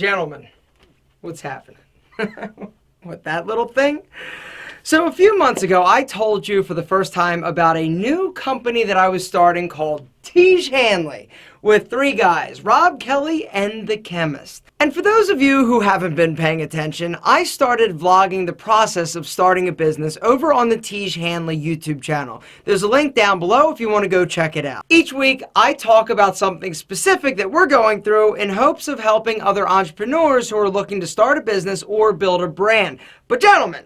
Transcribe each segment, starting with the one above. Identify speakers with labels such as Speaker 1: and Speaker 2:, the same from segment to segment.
Speaker 1: Gentlemen, what's happening? What, that little thing? So a few months ago, I told you for the first time about a new company that I was starting called Tiege Hanley with three guys, Rob, Kelly, and the chemist. And for those of you who haven't been paying attention, I started vlogging the process of starting a business over on the Tiege Hanley YouTube channel. There's a link down below if you want to go check it out. Each week, I talk about something specific that we're going through in hopes of helping other entrepreneurs who are looking to start a business or build a brand. But gentlemen,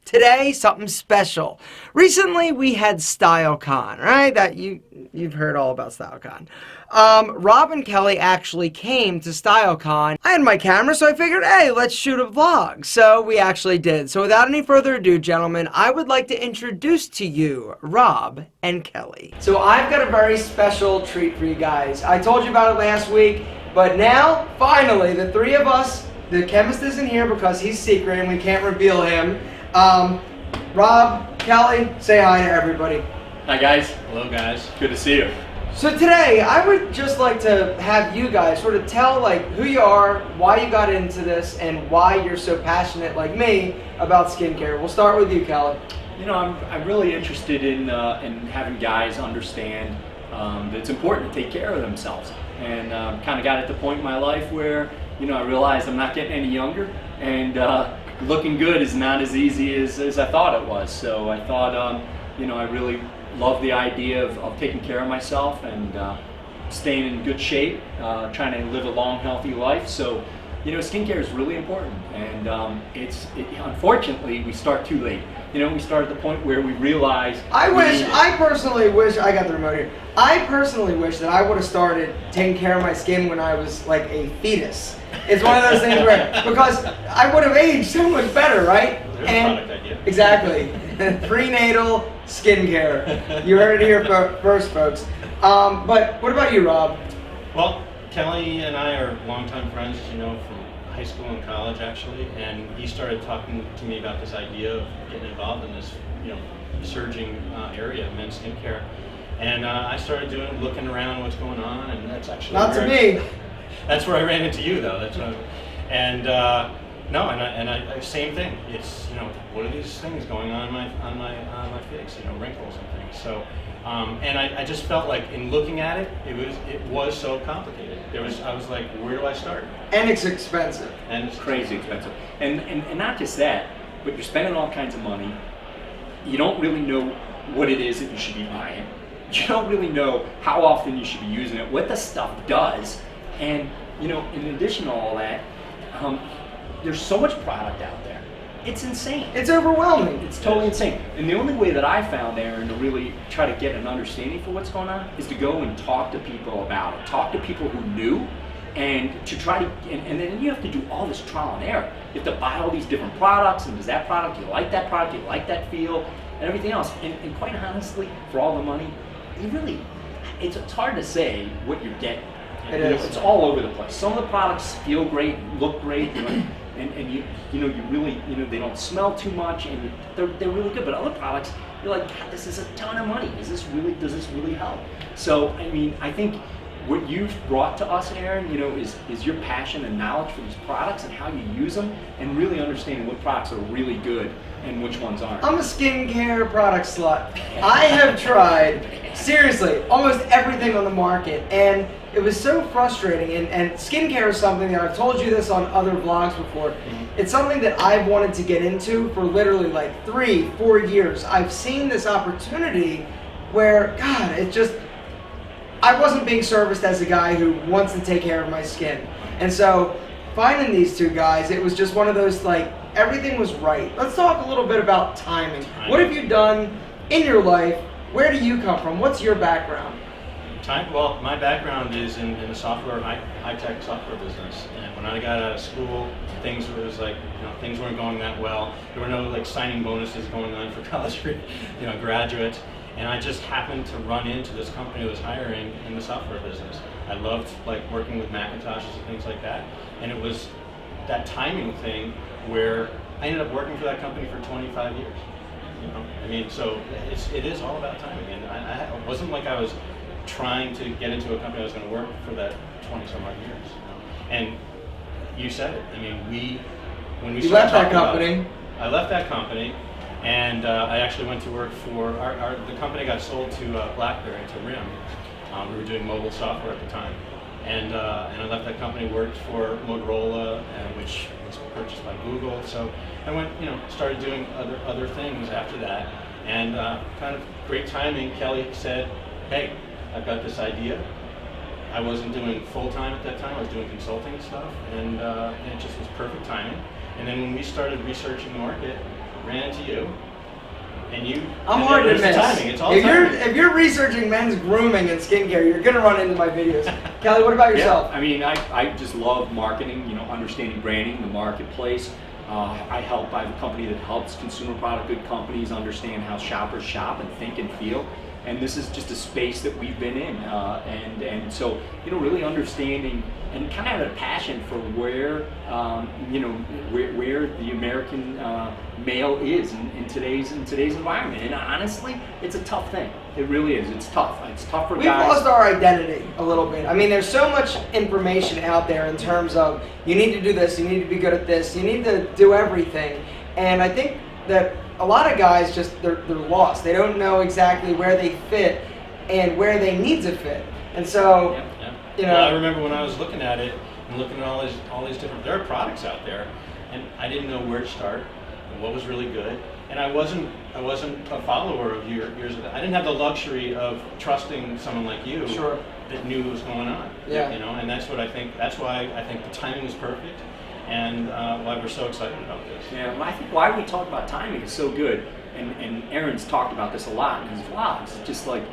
Speaker 1: today, something special. Recently, we had StyleCon, right? That you've heard all about StyleCon. Rob and Kelly actually came to StyleCon. I had my camera, so I figured, hey, let's shoot a vlog. So we actually did. So without any further ado, gentlemen, I would like to introduce to you Rob and Kelly. So I've got a very special treat for you guys. I told you about it last week, but now, finally, the three of us, the chemist isn't here because he's secret and we can't reveal him. Rob, Kelly, say hi to everybody.
Speaker 2: Hi guys.
Speaker 3: Hello guys.
Speaker 2: Good to see you.
Speaker 1: So today, I would just like to have you guys sort of tell who you are, why you got into this, and why you're so passionate like me about skincare. We'll start with you, Kelly.
Speaker 2: You know, I'm really interested in having guys understand that it's important to take care of themselves, and kind of got at the point in my life where I realized I'm not getting any younger, and looking good is not as easy as I thought it was. So I thought, I really love the idea of taking care of myself and staying in good shape, trying to live a long, healthy life. So, skincare is really important, and unfortunately, we start too late. We start at the point where we realize.
Speaker 1: I personally wish, I got the remote here. I personally wish that I would have started taking care of my skin when I was like a fetus. It's one of those things where, because I would have aged so much better, right?
Speaker 3: There's a product idea.
Speaker 1: Exactly. Prenatal skincare. You heard it here first, folks. But what about you, Rob?
Speaker 3: Well, Kelly and I are longtime friends, from high school and college actually, and he started talking to me about this idea of getting involved in this, surging area of men's skincare. And I started looking around what's going on, and that's actually
Speaker 1: not to me.
Speaker 3: That's where I ran into you, though. That's what I same thing. It's what are these things going on my face? Wrinkles and things. So, and I just felt like in looking at it, it was so complicated. I was like, where do I start?
Speaker 1: And it's expensive.
Speaker 2: And it's crazy expensive. And not just that, but you're spending all kinds of money. You don't really know what it is that you should be buying. You don't really know how often you should be using it, what the stuff does. And, in addition to all that, there's so much product out there. It's insane.
Speaker 1: It's overwhelming.
Speaker 2: It's totally insane. And the only way that I found, Aaron, to really try to get an understanding for what's going on is to go and talk to people about it. Talk to people who knew, and to try to, and then you have to do all this trial and error. You have to buy all these different products, and does that product, you like that product, you like that feel, and everything else. And quite honestly, for all the money, it's hard to say what you're getting. It's all over the place. Some of the products feel great, look great, and you really, they don't smell too much, and they're really good. But other products, you're like, God, this is a ton of money. Does this really help? So, I think what you've brought to us, Aaron, is your passion and knowledge for these products and how you use them, and really understanding what products are really good and which ones aren't.
Speaker 1: I'm a skincare product slut. I have tried, seriously, almost everything on the market, and it was so frustrating. And skincare is something that I've told you this on other vlogs before. It's something that I've wanted to get into for literally like 3-4 years. I've seen this opportunity where, God, I wasn't being serviced as a guy who wants to take care of my skin. And so finding these two guys, it was just one of those, everything was right. Let's talk a little bit about timing. What have you done in your life? Where do you come from? What's your background?
Speaker 3: Well, my background is in the high-tech software business. And when I got out of school, things weren't going that well. There were no signing bonuses going on for college, graduates. And I just happened to run into this company that was hiring in the software business. I loved working with Macintoshes and things like that. And it was that timing thing where I ended up working for that company for 25 years. So it is all about timing. And it wasn't like I was trying to get into a company I was going to work for that 20 some odd years. And you said it. I mean, when we
Speaker 1: You
Speaker 3: started
Speaker 1: left that
Speaker 3: talking about
Speaker 1: company.
Speaker 3: it, I left that company, and I actually went to work for the company got sold to BlackBerry, to RIM. We were doing mobile software at the time, and I left that company, worked for Motorola, which was purchased by Google. So I went, started doing other things after that, and kind of great timing. Kelly said, "Hey, I've got this idea." I wasn't doing full-time at that time, I was doing consulting stuff, and it just was perfect timing. And then when we started researching the market, ran into you, and you...
Speaker 1: I'm hard to miss.
Speaker 3: Timing. It's all
Speaker 1: if
Speaker 3: timing.
Speaker 1: you're researching men's grooming and skincare, you're gonna run into my videos. Kelly, what about yourself?
Speaker 2: Yeah, I mean, I just love marketing, understanding branding, the marketplace. I have a company that helps consumer product good companies understand how shoppers shop and think and feel. And this is just a space that we've been in, and so really understanding and kind of have a passion for where where the American male is in today's environment. And honestly, it's a tough thing. It really is. It's tough. It's tough for
Speaker 1: We've
Speaker 2: guys.
Speaker 1: lost our identity a little bit. I mean, there's so much information out there in terms of you need to do this, you need to be good at this, you need to do everything, and I think that a lot of guys they're lost. They don't know exactly where they fit and where they need to fit. And so,
Speaker 3: Well, I remember when I was looking at it and looking at all these different, there are products out there, and I didn't know where to start and what was really good. And I wasn't a follower of yours. I didn't have the luxury of trusting someone like you
Speaker 1: Sure.
Speaker 3: that knew what was going on.
Speaker 1: Yeah.
Speaker 3: And that's what I think. That's why I think the timing was perfect, and why we're so excited about this.
Speaker 2: Yeah, well, I think why we talk about timing is so good, and Aaron's talked about this a lot in his vlogs. It's just like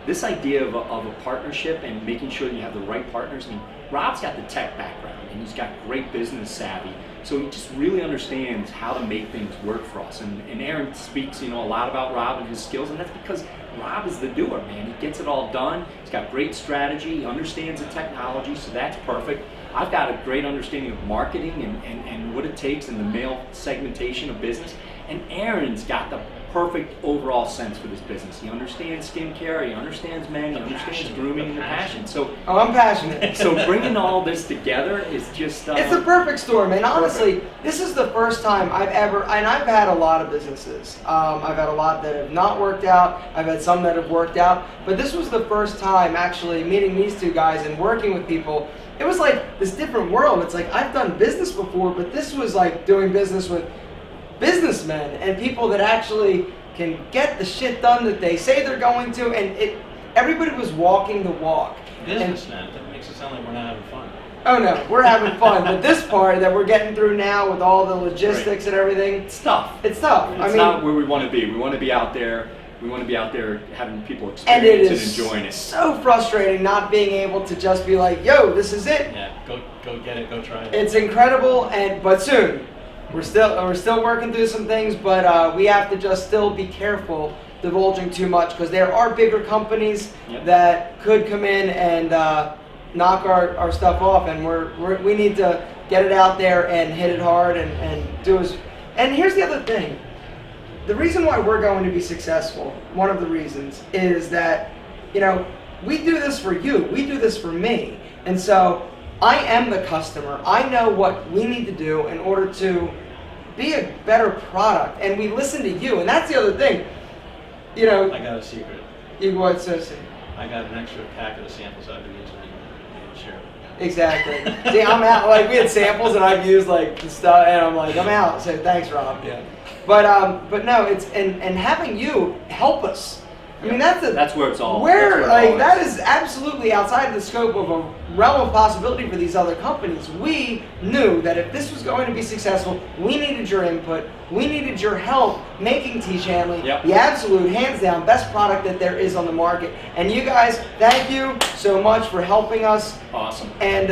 Speaker 2: this idea of a partnership and making sure that you have the right partners. I mean, Rob's got the tech background and he's got great business savvy, so he just really understands how to make things work for us. And Aaron speaks, a lot about Rob and his skills, and that's because Rob is the doer, man. He gets it all done. He's got great strategy. He understands the technology, so that's perfect. I've got a great understanding of marketing and what it takes in the male segmentation of business. And Aaron's got the perfect overall sense for this business. He understands skincare, he understands men, he understands grooming and the passion. So,
Speaker 1: I'm passionate.
Speaker 2: So bringing all this together is just...
Speaker 1: it's a perfect storm, and honestly, this is the first time I've ever, and I've had a lot of businesses. I've had a lot that have not worked out, I've had some that have worked out, but this was the first time actually meeting these two guys and working with people. It was like this different world. It's like I've done business before, but this was like doing business with businessmen and people that actually can get the shit done that they say they're going to, and everybody was walking the walk.
Speaker 3: Businessmen, that makes it sound like we're not having fun.
Speaker 1: Oh no, we're having fun. But this part that we're getting through now with all the logistics and everything,
Speaker 2: It's tough.
Speaker 1: it's tough.
Speaker 2: It's not where we want to be. We want to be out there. We want to be out there having people
Speaker 1: and it
Speaker 2: experience
Speaker 1: is
Speaker 2: and enjoying it.
Speaker 1: so frustrating not being able to just be like, yo, this is it.
Speaker 3: Yeah, go get it, go try it.
Speaker 1: It's incredible, but soon. We're still working through some things, but we have to just still be careful divulging too much, because there are bigger companies that could come in and knock our stuff off, and we need to get it out there and hit it hard and do as. And here's the other thing. The reason why we're going to be successful, one of the reasons, is that we do this for you. We do this for me, and so I am the customer. I know what we need to do in order to be a better product, and we listen to you. And that's the other thing.
Speaker 3: I got a secret.
Speaker 1: What's this?
Speaker 3: I got an extra pack of the samples I've been using and share.
Speaker 1: Exactly. See, I'm out. Like, we had samples, and I've used like the stuff, and I'm like, I'm out. So thanks, Rob.
Speaker 3: Yeah.
Speaker 1: But no, it's and having you help us. I mean,
Speaker 2: that's where it's all.
Speaker 1: That is absolutely outside the scope of a realm of possibility for these other companies. We knew that if this was going to be successful, we needed your input. We needed your help making Tiege Hanley the absolute, hands down, best product that there is on the market. And you guys, thank you so much for helping us.
Speaker 2: Awesome.
Speaker 1: And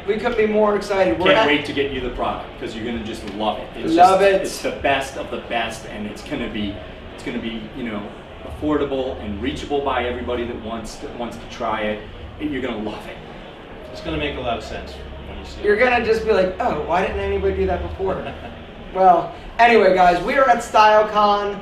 Speaker 1: we couldn't be more excited.
Speaker 2: Can't wait to get you the product, because you're gonna just love it. It's the best of the best, and it's gonna be affordable and reachable by everybody that wants to try it. You're gonna love it.
Speaker 3: It's gonna make a lot of sense when you see it.
Speaker 1: You're gonna just be like, oh, why didn't anybody do that before? Well, anyway, guys, we are at StyleCon,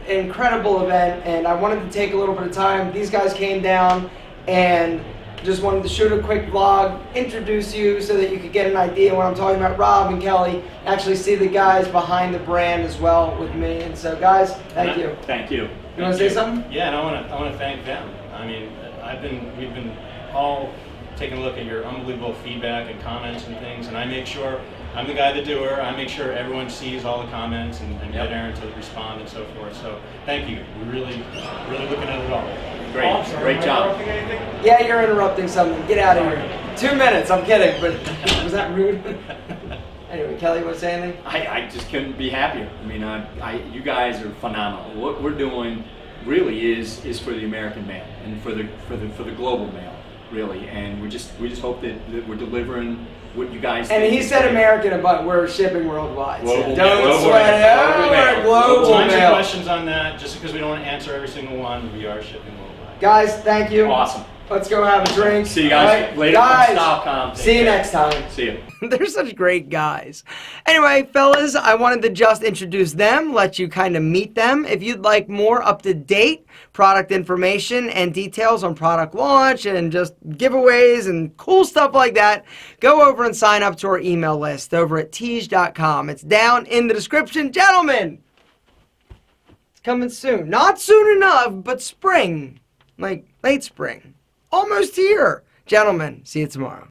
Speaker 1: incredible event, and I wanted to take a little bit of time. These guys came down and Just wanted to shoot a quick vlog, introduce you so that you could get an idea when I'm talking about Rob and Kelly, actually see the guys behind the brand as well with me. And so guys, thank you.
Speaker 2: Thank you.
Speaker 1: You want to say something?
Speaker 3: Yeah, and I want to thank them. I mean, we've been all taking a look at your unbelievable feedback and comments and things, and I make sure I'm the guy, the doer. I make sure everyone sees all the comments and get Aaron to respond and so forth. So thank you. We're really looking at it all.
Speaker 2: Great job.
Speaker 1: Yeah, you're interrupting something. Get out of here. 2 minutes. I'm kidding, but was that rude? Anyway, Kelly, want to say anything?
Speaker 2: I just couldn't be happier. I mean, you guys are phenomenal. What we're doing really is for the American male and for the global male, really. And we just hope that we're delivering what you guys.
Speaker 1: And he said American, but we're shipping worldwide.
Speaker 2: Global
Speaker 1: so don't
Speaker 2: mail.
Speaker 1: sweat it.
Speaker 2: Global mail.
Speaker 1: Global
Speaker 3: Tons of
Speaker 1: mail.
Speaker 3: questions on that. Just because we don't want to answer every single one, we are shipping worldwide.
Speaker 1: Guys, thank you.
Speaker 2: Awesome.
Speaker 1: Let's go have a drink.
Speaker 2: See you guys
Speaker 1: Right?
Speaker 2: later.
Speaker 1: Guys,
Speaker 2: Stop.
Speaker 1: see you next time.
Speaker 2: See you.
Speaker 1: They're such great guys. Anyway, fellas, I wanted to just introduce them, let you kind of meet them. If you'd like more up-to-date product information and details on product launch and just giveaways and cool stuff like that, go over and sign up to our email list over at Tiege.com. It's down in the description. Gentlemen, it's coming soon. Not soon enough, but spring. Like late spring. Almost here. Gentlemen, see you tomorrow.